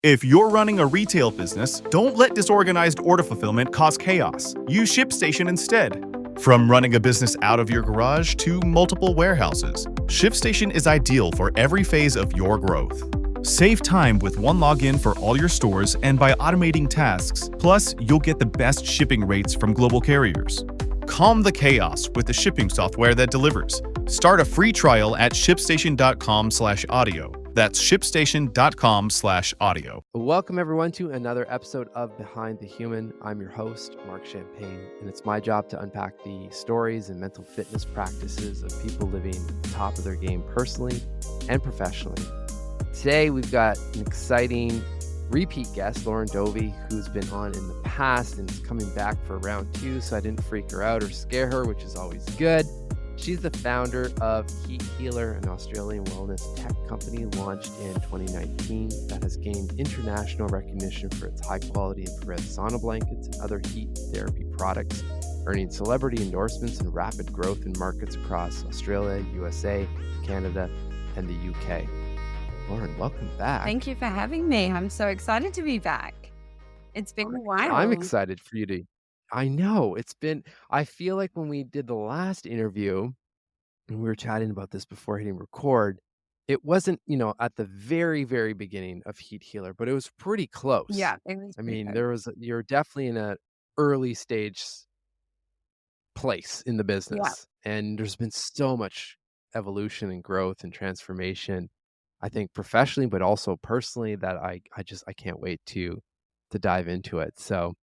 If you're running a retail business, don't let disorganized order fulfillment cause chaos. Use ShipStation instead. From running a business out of your garage to multiple warehouses, ShipStation is ideal for every phase of your growth. Save time with one login for all your stores and by automating tasks. Plus, you'll get the best shipping rates from global carriers. Calm the chaos with the shipping software that delivers. Start a free trial at shipstation.com/audio. That's shipstation.com/audio. Welcome, everyone, to another episode of Behind the Human. I'm your host, Mark Champagne, and it's my job to unpack the stories and mental fitness practices of people living at the top of their game personally and professionally. Today, we've got an exciting repeat guest, Lauren Dovey, who's been on in the past and is coming back for round 2, so I didn't freak her out or scare her, which is always good. She's the founder of Heat Healer, an Australian wellness tech company launched in 2019 that has gained international recognition for its high-quality infrared sauna blankets and other heat therapy products, earning celebrity endorsements and rapid growth in markets across Australia, USA, Canada, and the UK. Lauren, welcome back. Thank you for having me. I'm so excited to be back. It's been a while. I'm excited for you to... I know, I feel like when we did the last interview, and we were chatting about this before hitting record, it wasn't, at the very, very beginning of Heat Healer, but it was pretty close. Yeah, it was pretty good. You're definitely in an early stage place in the Yeah. business. And there's been so much evolution and growth and transformation, I think professionally, but also personally, that I can't wait to dive into it. So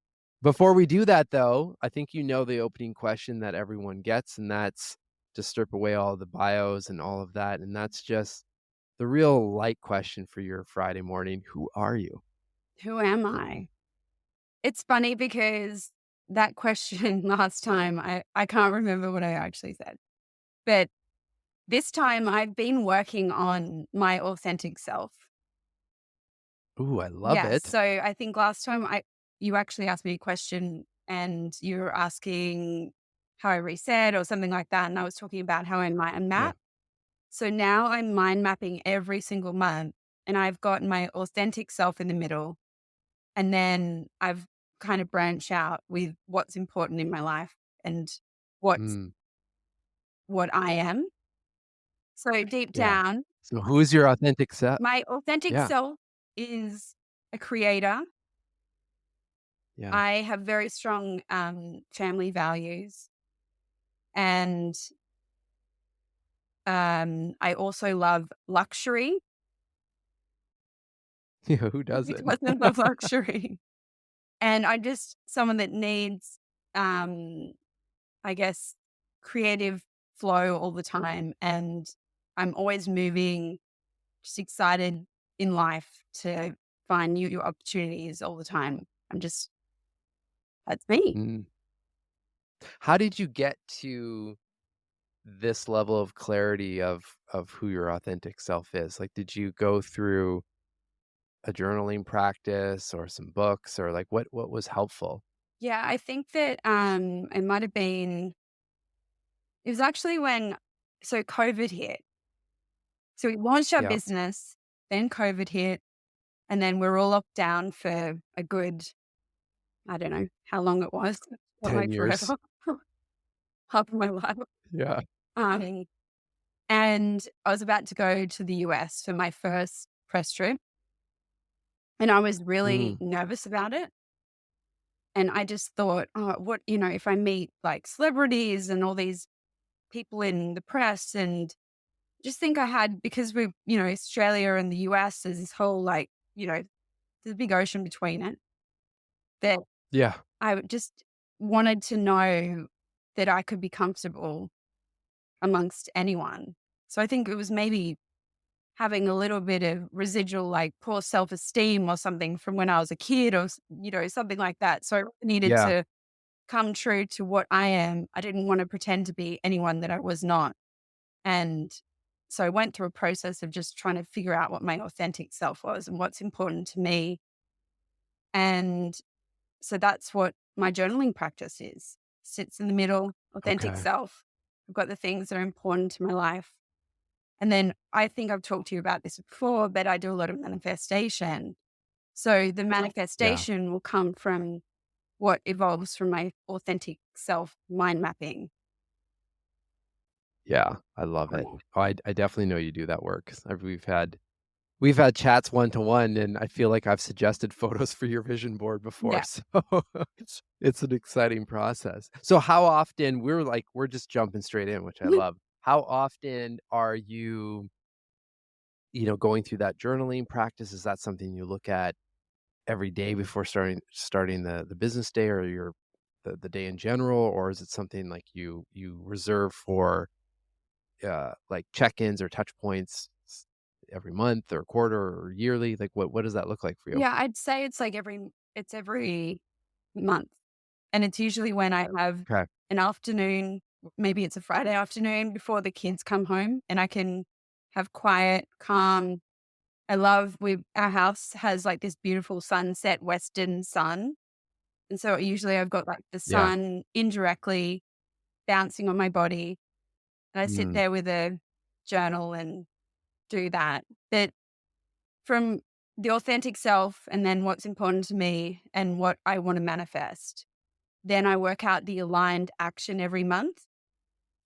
before we do that, though, I think the opening question that everyone gets, and that's to strip away all the bios and all of that. And that's just the real light question for your Friday morning. Who are you? Who am I? It's funny because that question last time, I can't remember what I actually said. But this time I've been working on my authentic self. Ooh, I love it. So I think last time you actually asked me a question and you were asking how I reset or something like that. And I was talking about how I mind map. So now I'm mind mapping every single month and I've got my authentic self in the middle. And then I've kind of branched out with what's important in my life and what's what I am. So deep down, So who's your authentic self? my authentic self is a creator. Yeah. I have very strong family values. And I also love luxury. Yeah, who doesn't? Who doesn't love luxury? And I'm just someone that needs, I guess, creative flow all the time. And I'm always moving, just excited in life to find new opportunities all the time. That's me. How did you get to this level of clarity of who your authentic self is? Like, did you go through a journaling practice or some books, or like what was helpful? Yeah, I think that it might have been, it was actually when COVID hit. So we launched our business, then COVID hit, and then we're all locked down for a good, I don't know how long it was. 10 years. Forever. Half of my life. Yeah. And I was about to go to the US for my first press trip. And I was really nervous about it. And I just thought, if I meet like celebrities and all these people in the press, and just think I had, because we, Australia and the US, there's this whole there's a big ocean between it, that I just wanted to know that I could be comfortable amongst anyone. So I think it was maybe having a little bit of residual poor self-esteem or something from when I was a kid, or, something like that. So I needed to come true to what I am. I didn't want to pretend to be anyone that I was not. And so I went through a process of just trying to figure out what my authentic self was and what's important to me. And so that's what my journaling practice is. Sits in the middle, authentic self. I've got the things that are important to my life. And then I think I've talked to you about this before, but I do a lot of manifestation. So the Yeah. manifestation will come from what evolves from my authentic self mind mapping. Yeah. I love it. Oh, I definitely know you do that work. 'Cause we've had chats one to one, and I feel like I've suggested photos for your vision board before. Yeah. So it's an exciting process. So how often we're just jumping straight in, which I love. How often are you, going through that journaling practice? Is that something you look at every day before starting the business day or the day in general, or is it something like you reserve for like check-ins or touch points every month or quarter or yearly? Like what does that look like for you? Yeah, I'd say it's like it's every month. And it's usually when I have Okay. an afternoon, maybe it's a Friday afternoon before the kids come home and I can have quiet, calm. I love our house has like this beautiful sunset western sun. And so usually I've got like the Yeah. sun indirectly bouncing on my body. And I sit Mm, there with a journal and do that. But from the authentic self and then what's important to me and what I want to manifest. Then I work out the aligned action every month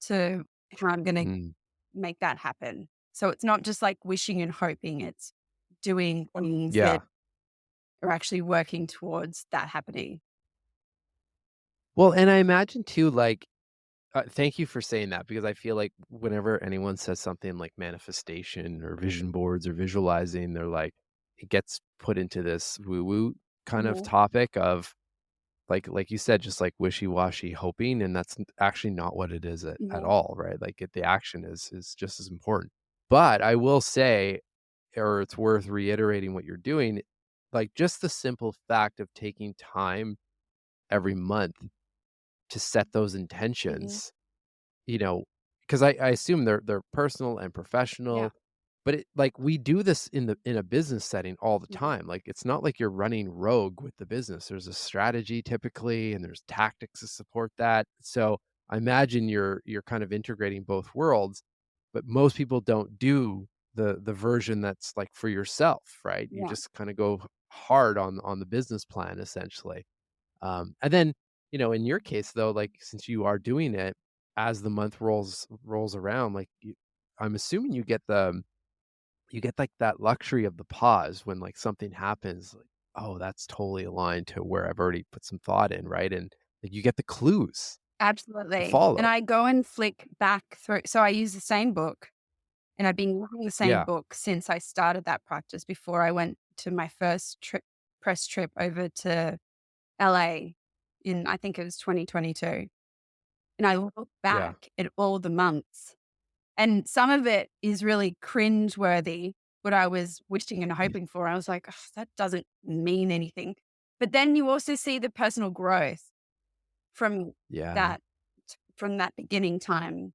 to how I'm going to mm. make that happen. So it's not just like wishing and hoping, it's doing things that Yeah. are actually working towards that happening. Well, and I imagine too, like, thank you for saying that because I feel like whenever anyone says something like manifestation or vision boards or visualizing, they're like, it gets put into this woo woo kind of Mhm. topic of like you said, just like wishy-washy hoping, and that's actually not what it is at Mhm. all, right? Like the action is just as important. But I will say, or it's worth reiterating what you're doing, like just the simple fact of taking time every month to set those Mhm. intentions, you know, because I assume they're personal and Yeah. professional, but we do this in a business setting all the Mhm. time. Like, it's not like you're running rogue with the business. There's a strategy typically, and there's tactics to support that. So, I imagine you're kind of integrating both worlds, but most people don't do the version that's, like, for yourself, right? You Yeah. just kinda go hard on the business plan essentially. And then, in your case though, like, since you are doing it as the month rolls around, like, I'm assuming you get, like, that luxury of the pause when, like, something happens, like, "Oh, that's totally aligned to where I've already put some thought in," right? And, like, you get the clues to Absolutely. And follow. I go and flick back through. So I use the same book and I've been using the same Yeah, book since I started that practice before I went to my first press trip over to LA in, I think it was 2022. And I look yeah. back at all the months, and some of it is really cringeworthy, what I was wishing and hoping for. I was like, "Ugh, that doesn't mean anything." But then you also see the personal growth from Yeah, that from that beginning time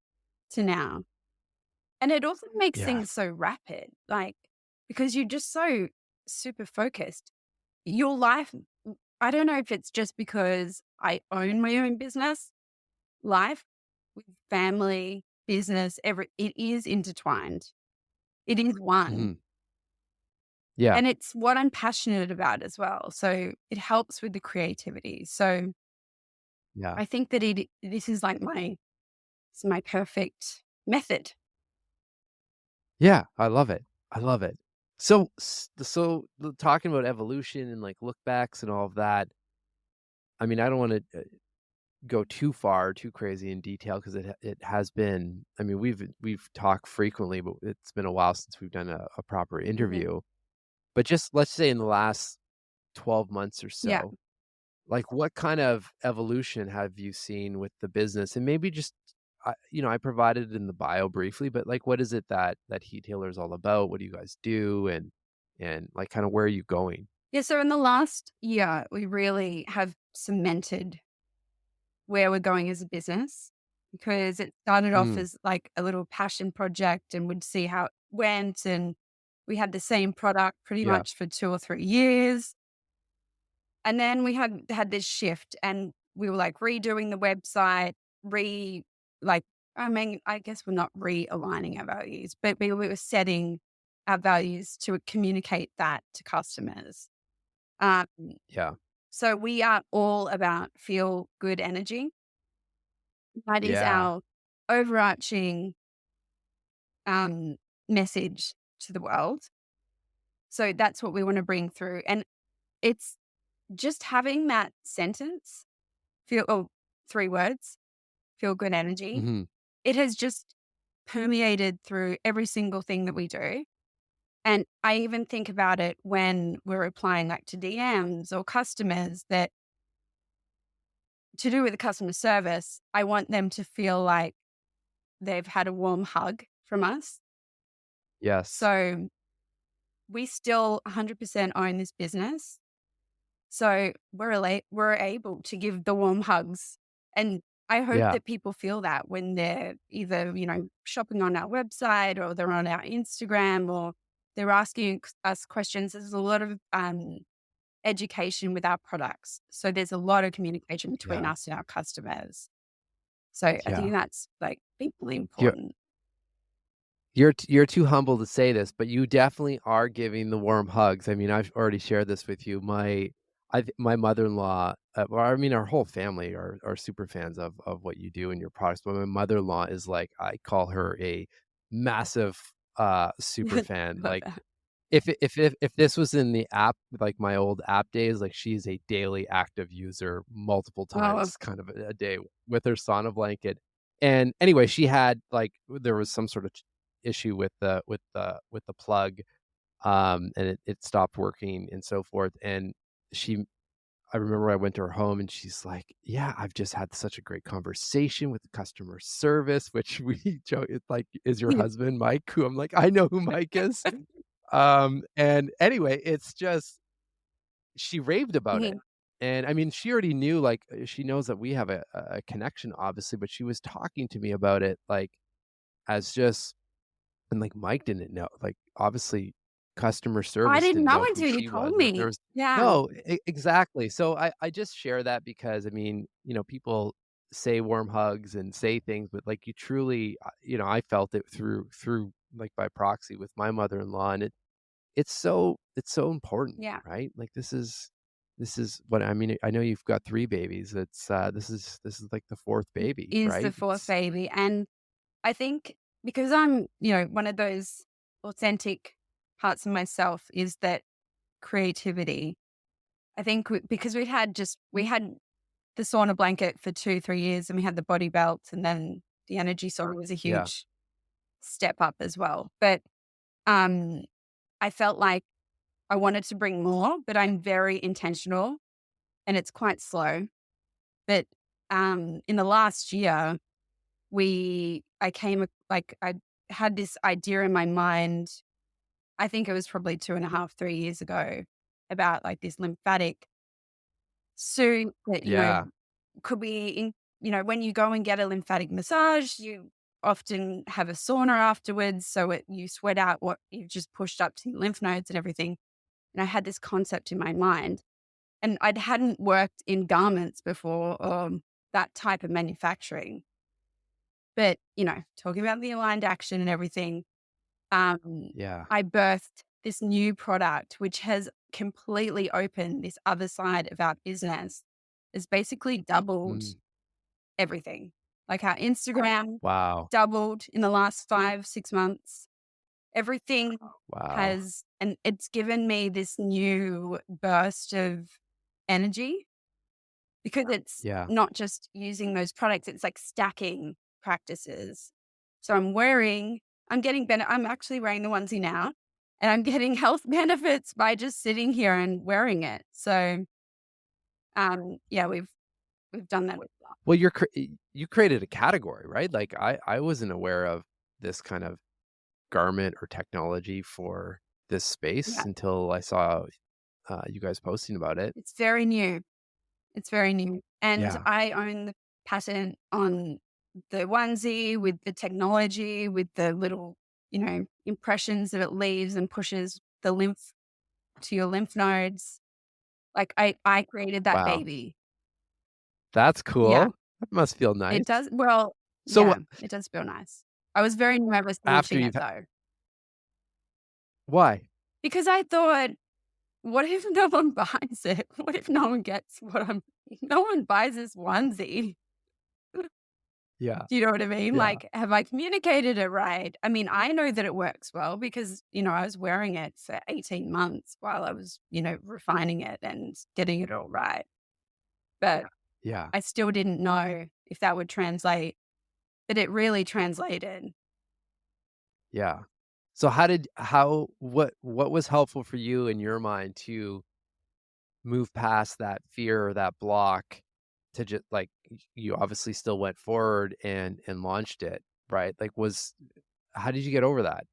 to now. And it also makes yeah. things so rapid, like, because you're just so super focused. Your life, I don't know if it's just because I own my own business, life with family, business, it is intertwined. It is one. Mhm. Yeah, And it's what I'm passionate about as well. So it helps with the creativity. So yeah. I think that this is like it's my perfect method. Yeah, I love it. I love it. So talking about evolution and, like, look backs and all of that, I mean, I don't wanna go too far, too crazy in detail because it has been. I mean, we've talked frequently, but it's been a while since we've done a proper Mhm. interview. But just let's say in the last 12 months or Yeah. so, like, what kind of evolution have you seen with the business? And maybe just, I provided it in the bio briefly, but, like, what is it that Heat Healer is all about? What do you guys do? And, like, kinda where are you going? Yeah. So in the last year, we really have cemented where we're going as a business, because it started off Mm, as like a little passion project and we'd see how it went. And we had the same product pretty yeah, much for 2 or 3 years. And then we had this shift and we were like redoing the website, re like, I mean, I guess we're not realigning our values, but we were setting our values to communicate that to customers. Um, Yeah. so we are all about feel good energy. That is Yeah. our overarching um, message to the world. So that's what we want to bring through. And it's just having that sentence, feel, oh, 3 words, feel good energy. Hmm. It has just permeated through every single thing that we do. And I even think about it when we're replying like to DMs or customers that to do with the customer service, I want them to feel like they've had a warm hug from us. Yes. So we still 100% own this business. So we're able to give the warm hugs. And I hope Yeah. that people feel that when they're either, shopping on our website or they're on our Instagram or they're asking us questions. There's a lot of education with our products. So there's a lot of communication between Yeah. us and our customers. So I think Yeah. that's like equally You're important. you're too humble to say this, but you definitely are giving the warm hugs. I mean, I've already shared this with you. My mother-in-law, or I mean, our whole family are super fans of what you do and your products. But my mother-in-law is like, I call her a massive super fan. Love Like that. if this was in the app, like my old app days, like she's a daily active user multiple Oh, times kind of a day with her sauna blanket. And anyway, she had like there was some sort of issue with the plug, and it stopped working and so forth. And she I remember I went to her home and she's like, "Yeah, I've just had such a great conversation with the customer service," which we joke, it's like, "Is your husband Mike?" Who I'm like, "I know who Mike is." And anyway, it's just she raved about it. Mhm. And I mean, she already knew, like, she knows that we have a connection, obviously, but she was talking to me about it, like, as just and, like, Mike didn't know, like, obviously, customer I service didn't didn't know know who until you she told was. There me. was Yeah. no, exactly. So I just share that because, I mean, people say warm hugs and say things, but, like, you truly, I felt it through, like, by proxy with my mother-in-law, and it's so important, Yeah. right? Like, this is what I mean, I know you've got 3 babies. This is, like, the 4th baby, Is the right? fourth baby. And I think because I'm, one of those authentic parts of myself is that creativity. I think because we had the sauna blanket for 2, 3 years and we had the body belt and then the energy sauna was a Yeah. huge step up as well. But um, I felt like I wanted to bring more, but I'm very intentional and it's quite slow. But in the last year, I had this idea in my mind. I think it was probably 2.5, 3 years ago about like this lymphatic suit that, Yeah. could be when you go and get a lymphatic massage, you often have a sauna afterwards. So you sweat out what you've just pushed up to your lymph nodes and everything. And I had this concept in my mind and I hadn't worked in garments before, that type of manufacturing. But, talking about the aligned action and everything, Yeah. I birthed this new product, which has completely opened this other side of our business. It's basically doubled Mm. everything. Like our Instagram Wow. doubled in the last 5, 6 months. Everything Wow. has, and it's given me this new burst of energy because it's Yeah. not just using those products, it's like stacking practices. So I'm actually wearing the onesie now and I'm getting health benefits by just sitting here and wearing it. So, yeah, we've done that with that. Well, you created a category, right? Like, I wasn't aware of this kind of garment or technology for this Yeah, space until I saw, you guys posting about it. it's very new. It's very new. And Yeah. I own the patent on the onesie with the technology, with the little, impressions that it leaves and pushes the lymph to your lymph nodes. Like I created that Wow. baby. That's Yeah, cool. That must feel it nice. does. Well, So, yeah, it does feel nice. I was very nervous after launching you've it though, why? because I thought what if no one buys it? What if no one gets no one buys this onesie? Yeah. Do you know what I mean? Yeah. Like, have I communicated it right? I mean, I know that it works well because, I was wearing it for 18 months while I was, refining it and getting it all right. But Yeah. I still didn't know if that would translate, that it really translated. Yeah. So what was helpful for you in your mind to move past that fear or that block to just like you obviously still went forward and launched it, right? Like was how did you get over that?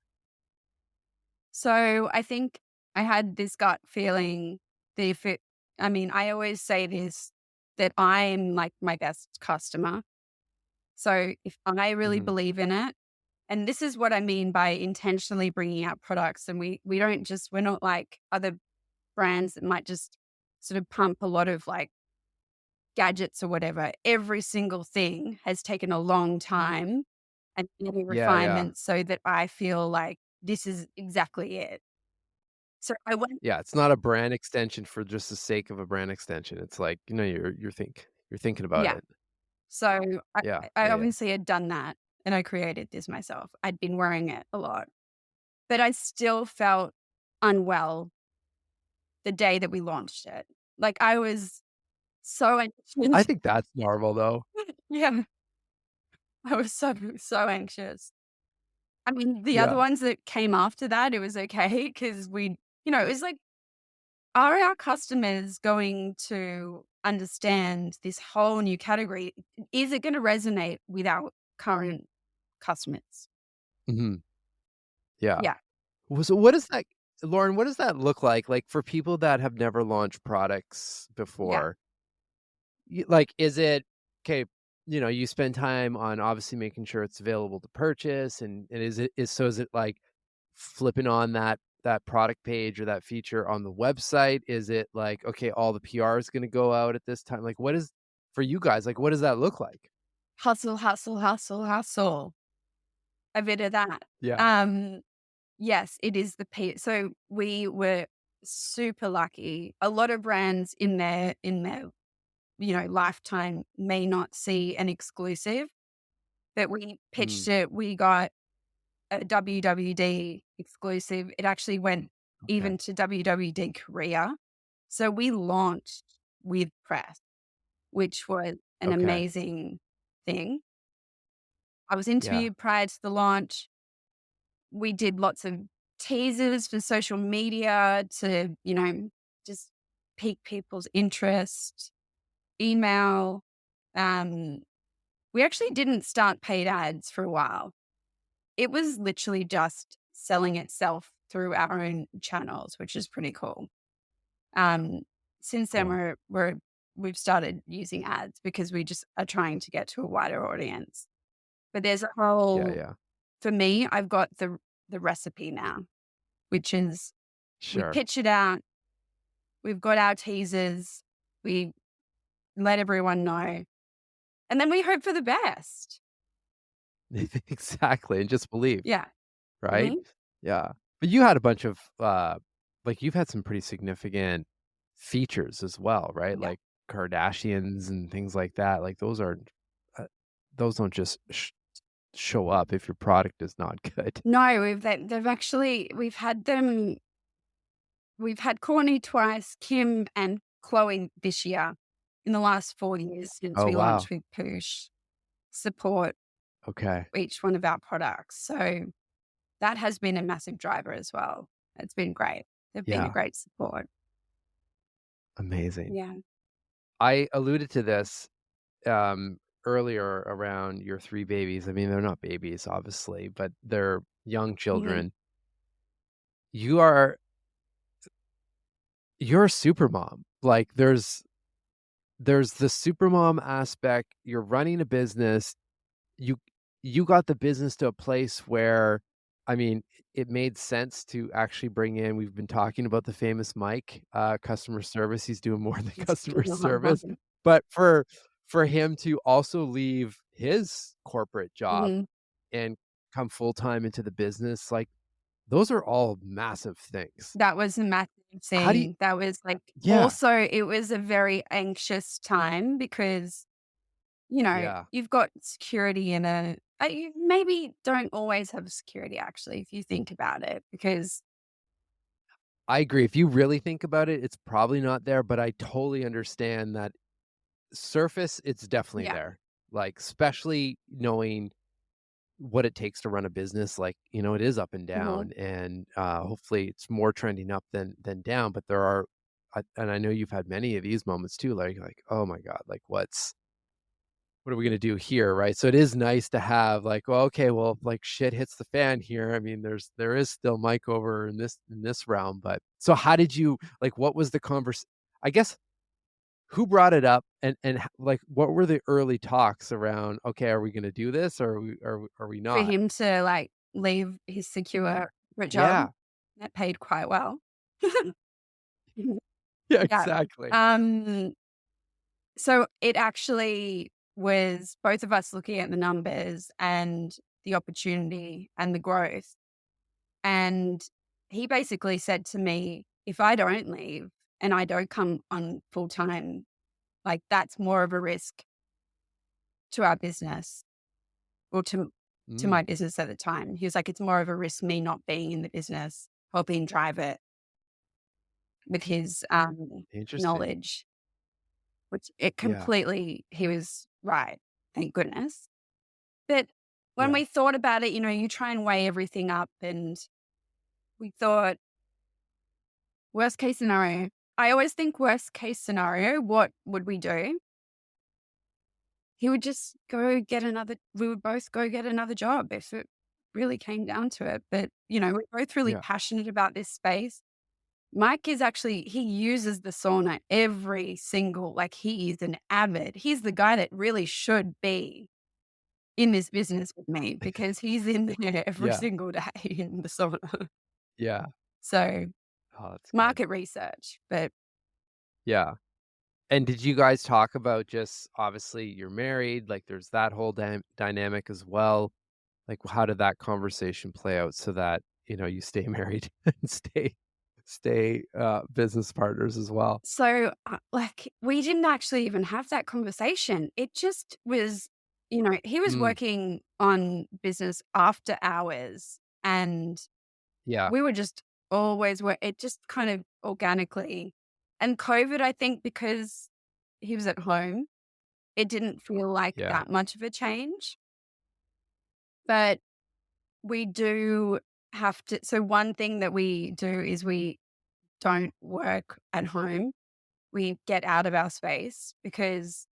So I think I had this gut feeling that I mean, I always say this, that I'm like my best customer. So if I really Mhm. believe in it, and this is what I mean by intentionally bringing out products, and we don't just, we're not like other brands that might just sort of pump a lot of like gadgets or whatever. Every single thing has taken a long time and many Yeah, yeah. refinements so that I feel like this is exactly it. So I went, Yeah, it's not a brand extension for just the sake of a brand extension. It's like, you're thinking about yeah. it. So I, Yeah, I yeah, yeah. obviously had done that and I created this myself. I'd been wearing it a lot, but I still felt unwell the day that we launched it. Like I was so I anxious. think that's normal though. Yeah. I was so anxious. I mean, the other Yeah. ones that came after that, it was okay because it was like, are our customers going to understand this whole new category? Is it going to resonate with our current customers? Mhm. Yeah. Yeah. Well, so what is that Lauren, what does that look like? Like, for people that have never launched products Yeah. before, like, is it okay, you spend time on obviously making sure it's available to purchase, and is it like flipping on that product page or that feature on the website? Is it like, okay, all the PR is gonna go out at this time? Like, what is for you guys, like, what does that look like? Hustle, hustle, hustle, hustle. A bit of that. Yeah. Um, yes, it is so we were super lucky. A lot of brands in their lifetime may not see an exclusive, but we Mm, pitched it. We got a WWD exclusive. It actually went okay. even to WWD Korea. So we launched with press, which was an Okay. amazing thing. I was Yeah. interviewed prior to the launch. We did lots of teasers for social media to, just pique people's interest, email. Um, we actually didn't start paid ads for a while. It was literally just selling itself through our own channels, which is pretty cool. Um, since then, Cool. we've started using ads because we just are trying to get to a wider audience. But there's a Yeah, whole, yeah. for me, I've got the recipe now, which is we Sure. pitch it out, we've got our teasers, we let everyone know, and then we hope for the best. Exactly, and just believe. Yeah. Right? Hmm. Yeah. But you had a bunch of, like, you've had some pretty significant features as well, right? Yeah. Like Kardashians and things like that. Like, uh, those don't just show up if your product is not good. No, they've actually we've had Courtney twice, Kim and Chloe this year in the last 4 years since Oh, we launched wow. with Poosh support Okay. each one of our products. So that has been a massive driver as well. It's been great. They've been a Yeah. great support. Amazing. Yeah. I alluded to this, earlier around your 3 babies. I mean, they're not babies, obviously, but they're young Mhm. children. You are you're a super mom. Like, there's the supermom aspect. You're running a business. You you got the business to a place where, I mean, it made sense to actually bring in, we've been talking about the famous Mike, customer service. He's doing more than It's customer been a lot service. of But for him to also leave his corporate job Mhm. and come full time into the business, like Those are all massive things. That was a massive How do you thing. That was like Yeah, also it was a very anxious time because, yeah. you've got security in you maybe don't always have security actually if you think about it because I agree. If you really think about it, it's probably not there, but I totally understand that surface, it's definitely yeah. there. Like, especially knowing what it takes to run a business, like, it is up and Mhm. down, and, hopefully it's more trending up than down, but there are and I know you've had many of these moments too, like, "Oh my god, like, what are we gonna do here?" Right? So it is nice to have like, well, okay, well, if like shit hits the fan here. I mean, there is still Mike over in this realm, but so how did you like what was the I guess who brought it up and like what were the early talks around, okay, are we gonna do this or are we For not? him to like leave his secure job Yeah. that paid quite well. Yeah, Yeah. exactly. Um, so it actually was both of us looking at the numbers and the opportunity and the growth. And he basically said to me, if I don't leave and I don't come on full time, like that's more of a risk to our business or to Mm, my business at the time. He was like, it's more of a risk me not being in the business, helping drive it with his interesting. knowledge, which it Yeah. completely, he was right. Thank goodness. But when Yeah. we thought about it, you try and weigh everything up and we thought, worst case scenario. I always think worst case scenario, what would we do? He would just go get another we would both go get another job if it really came down to it. But, we're both really Yeah. passionate about this space. Mike is actually he uses the sauna every single like, he is an avid he's the guy that really should be in this business with me because he's in there every Yeah. single day in the sauna. Yeah. So, Oh, that's good. market research, but Yeah. And did you guys talk about just obviously you're married, like there's that whole dynamic as well. Like how did that conversation play out so that, you stay married and stay business partners as well? so, like, we didn't actually even have that conversation. It just was, he was Mm, working on business after hours, and yeah, we were just always it just kind of organically and COVID, I think because he was at home, it didn't feel like yeah, that much of a change, but we do have to so one thing that we do is we don't work at home. We get out of our space because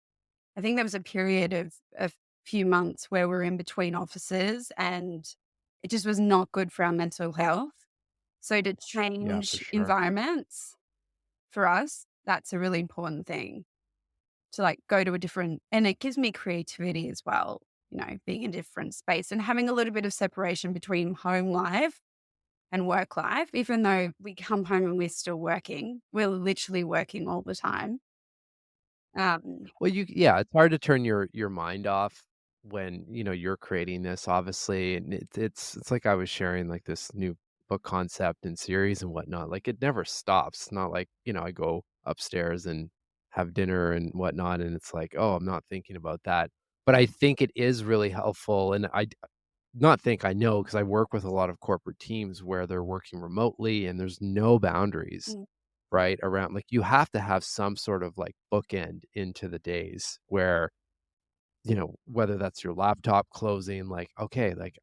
I think there was a period of a few months where we're in between offices and it just was not good for our mental health. So to yeah, for change sure. environments for us, that's a really important thing to like go to a different, and it gives me creativity as well, being in a different space and having a little bit of separation between home life and work life, even though we come home and we're still working, we're literally working all the time. Um, Well, yeah, it's hard to turn your mind off when, you're creating this obviously, and it's like I was sharing like this new book concept and series and whatnot. Like it never stops. It's not like, I go upstairs and have dinner and whatnot, and it's like, oh, I'm not thinking about that. But I think it is really helpful, and not think I know because I work with a lot of corporate teams where they're working remotely and there's no boundaries, mm, right? Around like you have to have some sort of like bookend into the days where, whether that's your laptop closing, like, okay, like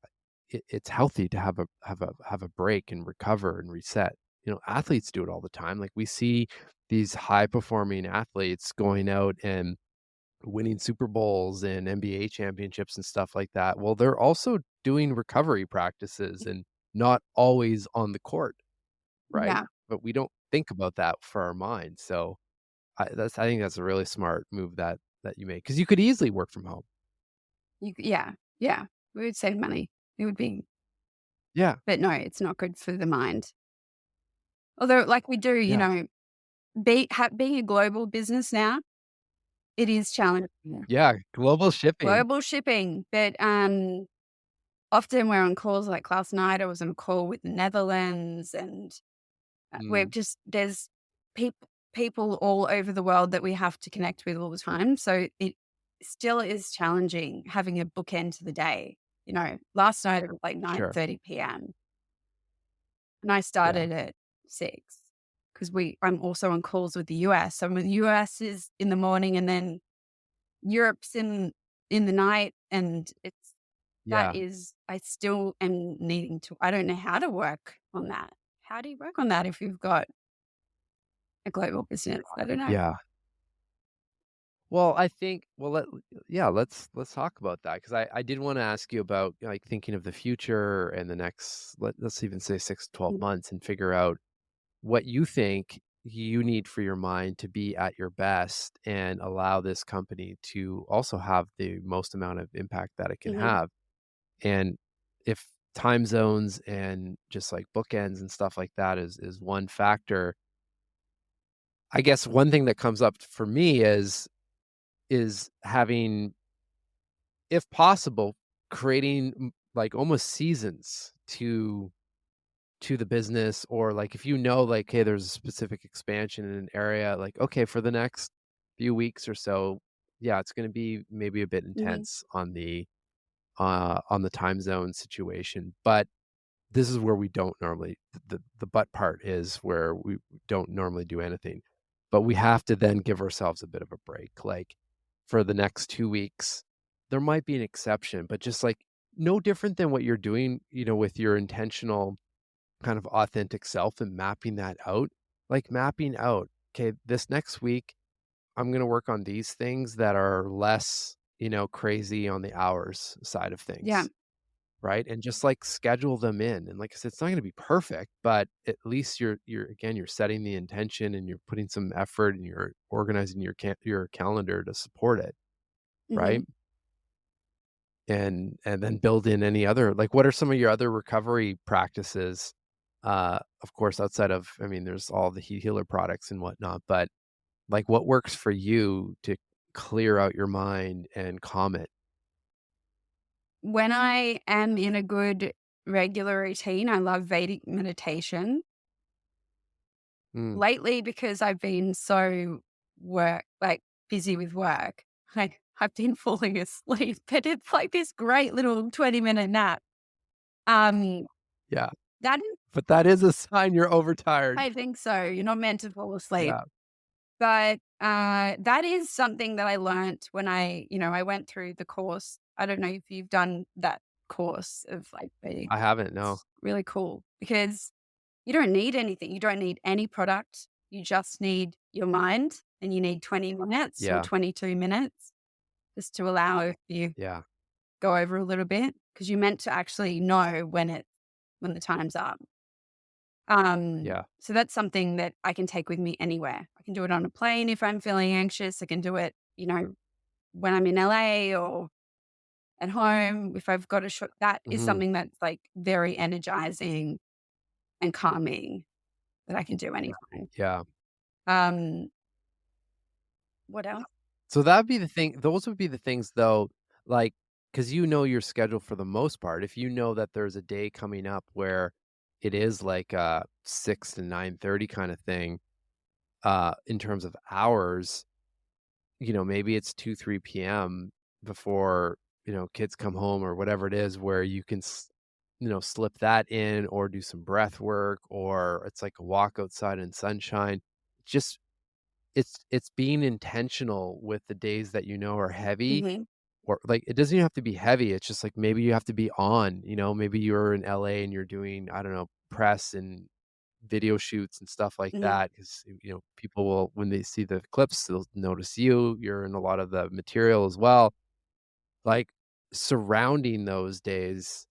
it's healthy to have a break and recover and reset. Athletes do it all the time. Like we see these high performing athletes going out and winning Super Bowls and NBA championships and stuff like that. Well, they're also doing recovery practices and not always on the court, right? yeah, But we don't think about that for our mind. So I think that's a really smart move that you make because you could easily work from home. yeah, yeah. We would save money. It would be, Yeah, but no, it's not good for the mind. Although, like we do, yeah, being a global business now, it is challenging. yeah. Global shipping. Global shipping, but, often we're on calls. Like last night, I was on a call with the Netherlands, and we're Mm, just there's people all over the world that we have to connect with all the time. So it still is challenging having a bookend to the day. Last night it was like sure. 9:30 p.m. and I Yeah. started at 6 because I'm also on calls with the US. So the US is in the morning, and then Europe's in the night, and that Yeah. is I still am needing to I don't know how to work on that. How do you work on that if you've got a global business? I don't know. Yeah. Well, I think well, yeah, let's talk about that because I did wanna ask you about, like, thinking of the future and the next let's even say 6 to 12 Mm, months and figure out what you think you need for your mind to be at your best and allow this company to also have the most amount of impact that it can mhm, have. And if time zones and just like bookends and stuff like that is one factor, I guess one thing that comes up for me is having, if possible, creating like almost seasons to the business, or like if you know like hey there's a specific expansion in an area, like okay for the next few weeks or so, yeah it's going to be maybe a bit mhm, intense on the time zone situation, but this is where we don't normally the but part is where we don't normally do anything, but we have to then give ourselves a bit of a break, like for the next 2 weeks there might be an exception, but just like no different than what you're doing, with your intentional kind of authentic self and mapping that out, like mapping out, okay, this next week, I'm going to work on these things that are less, crazy on the hours side of yeah, things. Right. And just like schedule them in. And like I said, it's not going to be perfect, but at least you're setting the intention and you're putting some effort and you're organizing your calendar to support it. Right. mhm. And then build in any other, like, what are some of your other recovery practices? Of course, outside of, I mean, there's all the heat healer products and whatnot, but like what works for you to clear out your mind and calm it? When I am in a good regular routine, I love Vedic meditation. Mm, Lately, because I've been so busy with work, I've been falling asleep, but it's like this great little 20-minute nap. Um, yeah, that is but that is a sign you're overtired. I think so. You're not meant to fall asleep. Yeah, But, that is something that I learnt when I went through the course. I don't know if you've done that course of, like, Vedic. I haven't, no. It's really cool because you don't need anything. You don't need any product. You just need your mind, and you need 20 minutes or Yeah, 22 minutes just to allow you yeah, go over a little bit because you're meant to actually know when the time's up. yeah, So that's something that I can take with me anywhere. I can do it on a plane if I'm feeling anxious. I can do it, when I'm in LA or at home if I've got a shot. That is mhm, something that's like very energizing and calming that I can do anytime. yeah. Um, what else? So that'd be the thing, those would be the things though, like, because your schedule for the most part, if you know that there's a day coming up where it is like a 6 to 9:30 kinda thing, in terms of hours, maybe it's 2, 3 p.m. before, kids come home or whatever it is where you can slip that in or do some breath work, or it's like a walk outside in sunshine. Just it's being intentional with the days that are heavy, Hmm. or like it doesn't even have to be heavy. It's just like maybe you have to be on, maybe you're in LA and you're doing, I don't know, press and video shoots and stuff like Hmm. that, because people will, when they see the clips, they'll notice you're in a lot of the material as well. Like surrounding those days,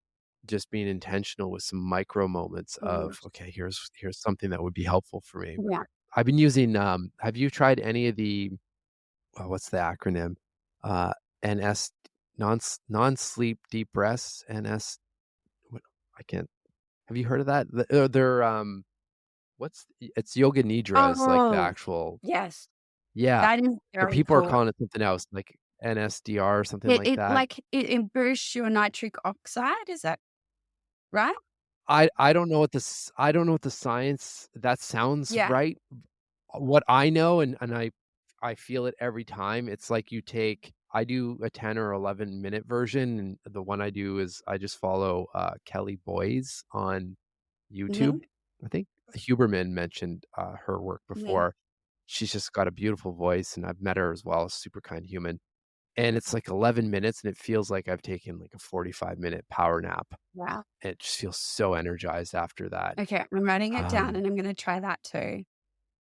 just being intentional with some micro moments Hmm. of, okay, here's something that would be helpful for me. Yeah. I've been using, have you tried any of the, what's the acronym? Uh, NS, non-sleep deep rest, NS, what, I can't, have you heard of that? They're, it's yoga nidra is like the Oh, actual, yes. yeah, That is but very people are cool. calling it something else, like NSDR or something like that. It boosts your nitric oxide, is that right? I don't know what I don't know what the science that sounds Yeah. right. What I know, and I feel it every time, it's like you take I do a 10 or 11-minute version, and the one I do is I just follow, Kelly Boys on YouTube. Mhm, I think Huberman mentioned, her work mhm. before. She's just got a beautiful voice, and I've met her as well, a super kind human, and it's like 11 minutes, and it feels like I've taken, like, a 45-minute power nap. Wow. It just feels so energized after that. Okay, I'm writing it down Um, and I'm gonna try that too.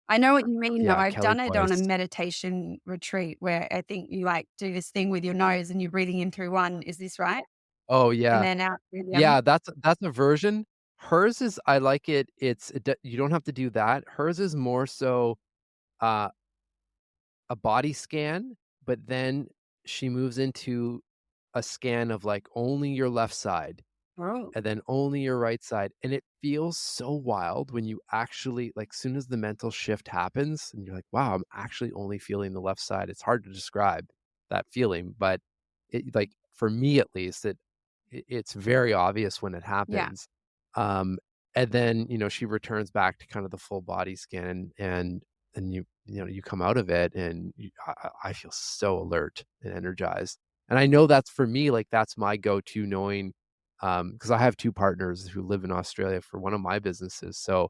I know what you mean though, yeah, I've Kelly done it on a Boyce. meditation retreat where I think you, like, do this thing with your nose and you're breathing in through one, is this right? Oh, And yeah. then out through the other? Yeah, that's a version. Hers is I like it, it d you don't have to do that. Hers is more so, uh, a body scan, but then she moves into a scan of, like, only your left side, Oh, and then only your right side, and it feels so wild when you actually like, soon as the mental shift happens and you're like, "Wow, I'm actually only feeling the left side." It's hard to describe that feeling, but it like, for me at least, it's very obvious when it yeah. happens. Um, and then, she returns back to kind of the full body scan and you come out of it and I feel so alert and energized. And I know that's for me, like, that's my go-to knowing, because I have 2 partners who live in Australia for one of my businesses. So,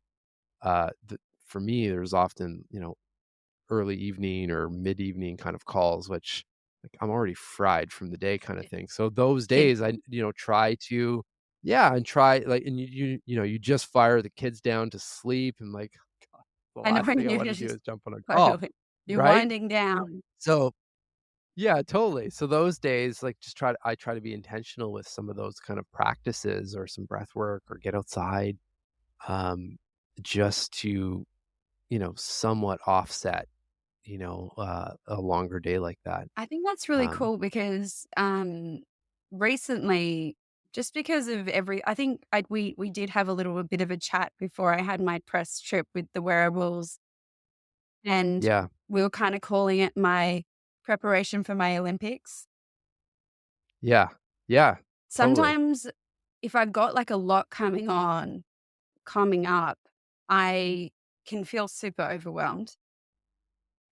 for me, there's often, early evening or mid-evening kind of calls, which, like, I'm already fried from the day kinda thing. So those Kid days, I, try to yeah, and try, like and you just fire the kids down to sleep and, like, God, the I know last when thing I you're wanna do just is jump on a call, totally you're right? winding down. So yeah, totally. So those days, like, I try to be intentional with some of those kind of practices or some breath work or get outside, um, just to, somewhat offset, a longer day like that. I think that's really Um, cool because, recently, just because of I think we did have a little bit of a chat before I had my press trip with the wearables, and yeah, we were kinda calling it my preparation for my Olympics. yeah, yeah, totally. Sometimes if I've got, like, a lot coming up, I can feel super overwhelmed,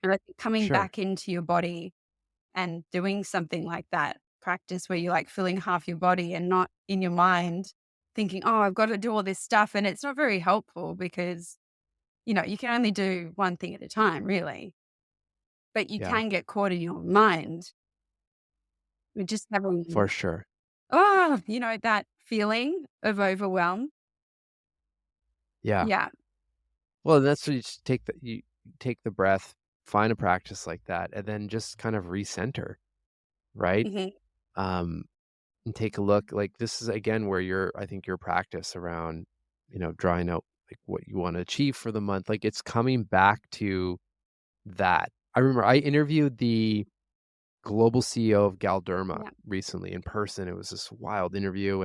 and I think coming Sure. back into your body and doing something like that practice where you're like filling half your body and not in your mind thinking, oh, I've got to do all this stuff. And it's not very helpful because, you can only do one thing at a time, really. But you Yeah, can get caught in your mind with just for having, sure. that feeling of overwhelm. Yeah. Yeah. Well, that's what you take the breath, find a practice like that, and then just kind of recenter, right? Hmm. Um, and take a look, like, this is again where I think your practice around, drawing out, like, what you wanna achieve for the month, like, it's coming back to that. I remember I interviewed the global CEO of Galderma Yeah. recently in person. It was this wild interview,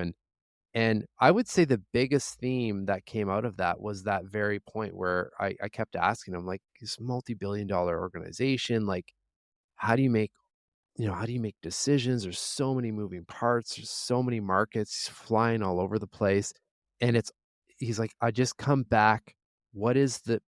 and I would say the biggest theme that came out of that was that very point where I kept asking him, like, "This multi-billion dollar organization, like, how do you make how do you make decisions? There's so many moving parts, there's so many markets flying all over the place." And he's like, "I just come back, what is the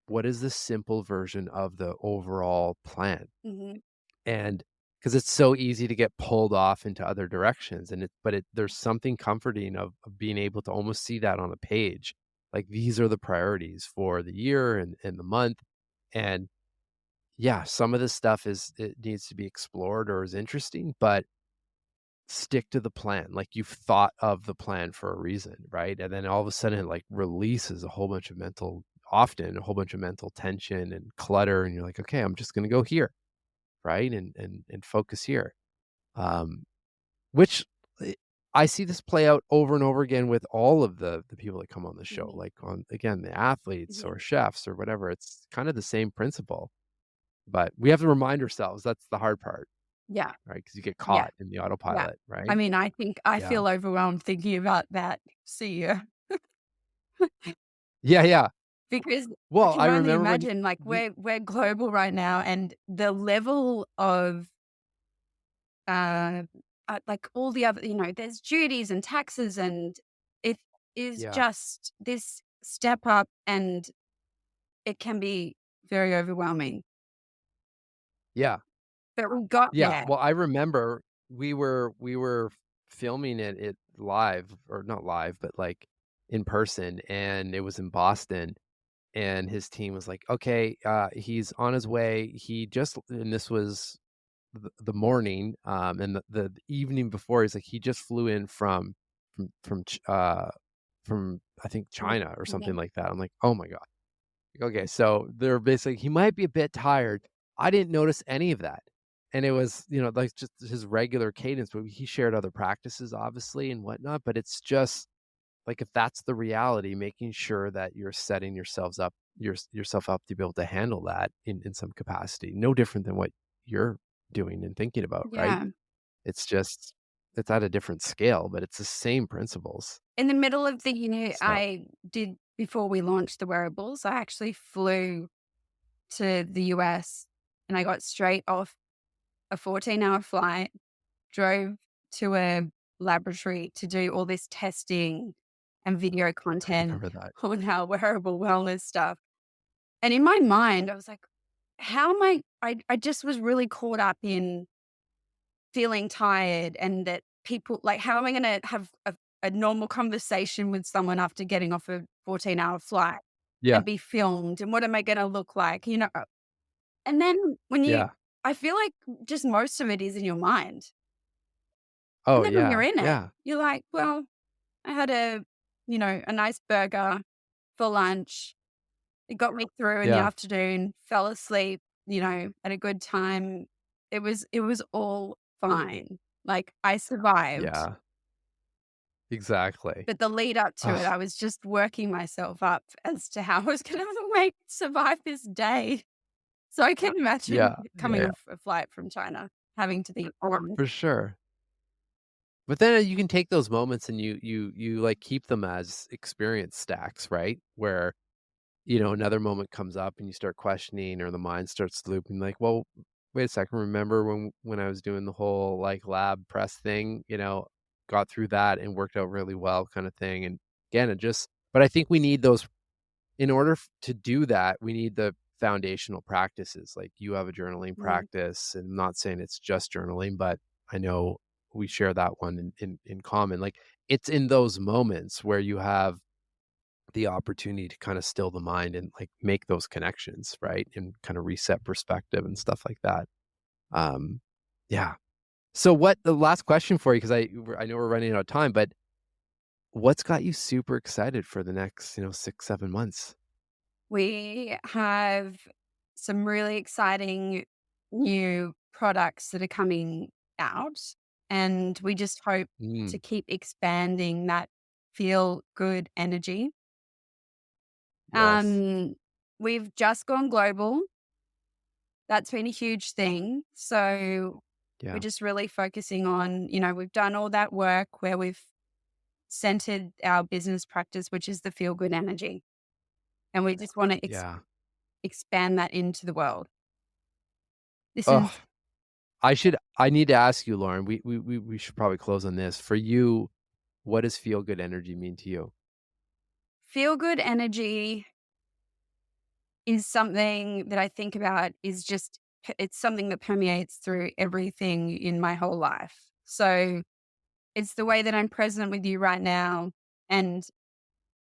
simple version of the overall plan?" Hmm. And because it's so easy to get pulled off into other directions, and there's something comforting of being able to almost see that on a page. Like, these are the priorities for the year and the month, and yeah, some of this stuff it needs to be explored or is interesting, but stick to the plan. Like, you've thought of the plan for a reason, right? And then all of a sudden, it, like, releases a whole bunch of mental tension and clutter, and you're like, "Okay, I'm just gonna go here." Right? And focus here. Um, which eh, I see this play out over and over again with all of the people that come on the show, Hmm. like, on again, the athletes Hmm. or chefs or whatever. It's kind of the same principle, but we have to remind ourselves that's the hard part, Yeah. right? Because you get Yeah. caught in the Yeah. autopilot, I right? mean, I think I Yeah. feel overwhelmed thinking about that CEO. Yeah, yeah. Because I Well, can I only remember when imagine, like, the we're global right now, and the level of, uh, like all the other, there's duties and taxes, and it is Yeah. just this step up, and it can be very overwhelming. Yeah. But we got Yeah. there. Well, I remember we were filming it live, or not live, but like in person, and it was in Boston, and his team was like, "Okay, he's on his way. He just," and this was the morning, and the evening before, he's like, he just flew in from I think China or something Mhm. like that. I'm like, "Oh my god." Okay, so they're basically, he might be a bit tired. I didn't notice any of that. And it was, like just his regular cadence, but he shared other practices obviously and whatnot. But it's just like, if that's the reality, making sure that you're setting yourself up to be able to handle that in some capacity. No different than what you're doing and thinking about, right? Yeah. It's just it's at a different scale, but it's the same principles. In the middle of the year, So before we launched the wearables, I actually flew to the US, and I got straight off a 14-hour flight, drove to a laboratory to do all this testing and video I content remember that. on our wearable wellness stuff. And in my mind, I was like, how am I just was really caught up in feeling tired, and that people, like, how am I going to have a normal conversation with someone after getting off a 14-hour flight Yeah. and be filmed? And what am I going to look like? And then Yeah. I feel like just most of it is in your mind. And Oh, then when you're yeah. in it, Yeah. you're like, well, I had a nice burger for lunch. It got me through in the Yeah. afternoon, fell asleep, at a good time. It was all fine. Like, I survived. Yeah. Exactly. But the lead up to it, Oh, I was just working myself up as to how I was gonna survive this day. So I can imagine yeah. coming Yeah. off a flight from China, having to be on. For sure. But then you can take those moments and you like keep them as experience stacks, right? Where, another moment comes up and you start questioning, or the mind starts looping like, well, wait a second, remember when I was doing the whole like lab press thing, got through that and worked out really well kind of thing. And again, it just but I think we need those in order to do that, we need the foundational practices. Like, you have a journaling Mm, practice, and I'm not saying it's just journaling, but I know we share that one in common. Like, it's in those moments where you have the opportunity to kind of still the mind and like make those connections, right? And kind of reset perspective and stuff like that. Um, yeah. So what the last question for you, because I know we're running out of time, but what's got you super excited for the next, 6, 7 months? We have some really exciting new products that are coming out, and we just hope to Mm, keep expanding that feel good energy. yes. Um, we've just gone global. That's been a huge thing. So we're Yeah. just really focusing on, we've done all that work where we've centered our business practice, which is the feel good energy. And we just want to Yeah. expand that into the world. This Oh, is I need to ask you, Lauren, we should probably close on this. For you, what does feel good energy mean to you? feel good energy is something that I think about is just, it's something that permeates through everything in my whole life. So it's the way that I'm present with you right now. And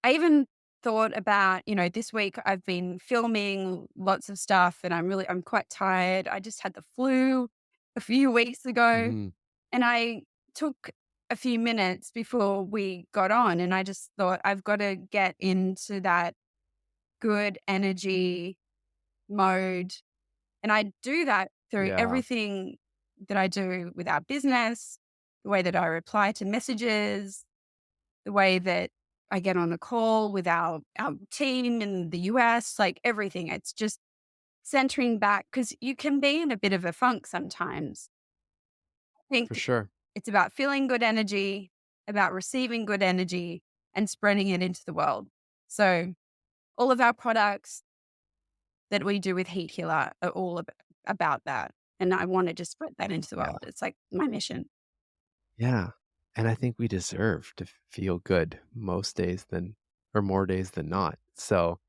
I even thought about, this week I've been filming lots of stuff, and I'm quite tired. I just had the flu a few weeks ago, Mhm. and I took a few minutes before we got on, and I just thought, I've got to get into that good energy mode. And I do that through Yeah, everything that I do with our business, the way that I reply to messages, the way that I get on a call with our team in the US, like everything. It's just centering back, because you can be in a bit of a funk sometimes. I for think sure. it's about feeling good energy, about receiving good energy, and spreading it into the world. So all of our products that we do with Heat Healer are all about that. And I want to just spread that into the Yeah. world. It's like my mission. Yeah. And I think we deserve to feel good most days or more days than not. So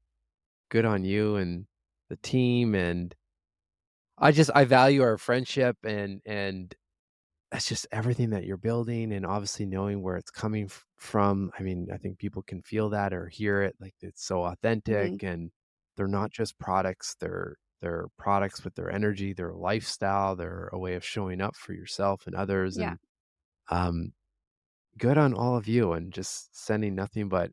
good on you and the team. And I value our friendship and it's just everything that you're building and obviously knowing where it's coming from. I mean, I think people can feel that or hear it. Like it's so Hmm. authentic and they're not just products. They're products with their energy, their lifestyle, they're a way of showing up for yourself and others. Yeah. And um, good on all of you and just sending nothing but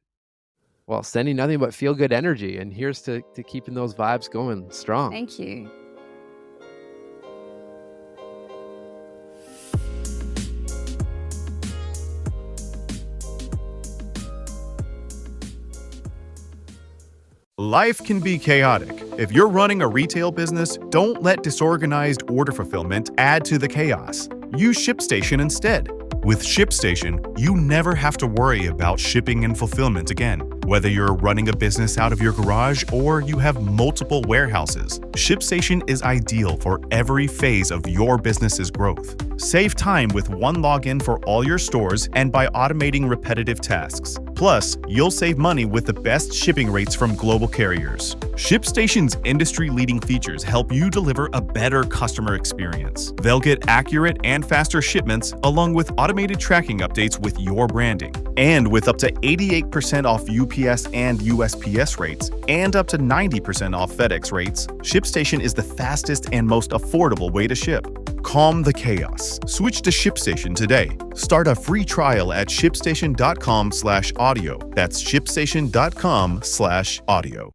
feel good energy. And here's to keeping those vibes going strong. Thank you. Life can be chaotic. If you're running a retail business, don't let disorganized order fulfillment add to the chaos. Use ShipStation instead. With ShipStation, you never have to worry about shipping and fulfillment again. Whether you're running a business out of your garage or you have multiple warehouses, ShipStation is ideal for every phase of your business's growth. Save time with one login for all your stores and by automating repetitive tasks. Plus, you'll save money with the best shipping rates from global carriers. ShipStation's industry-leading features help you deliver a better customer experience. They'll get accurate and faster shipments along with automated tracking updates with your branding. And with up to 88% off UPS and USPS rates and up to 90% off FedEx rates, ShipStation is the fastest and most affordable way to ship. Calm the chaos. Switch to ShipStation today. Start a free trial at shipstation.com/audio. That's shipstation.com/audio.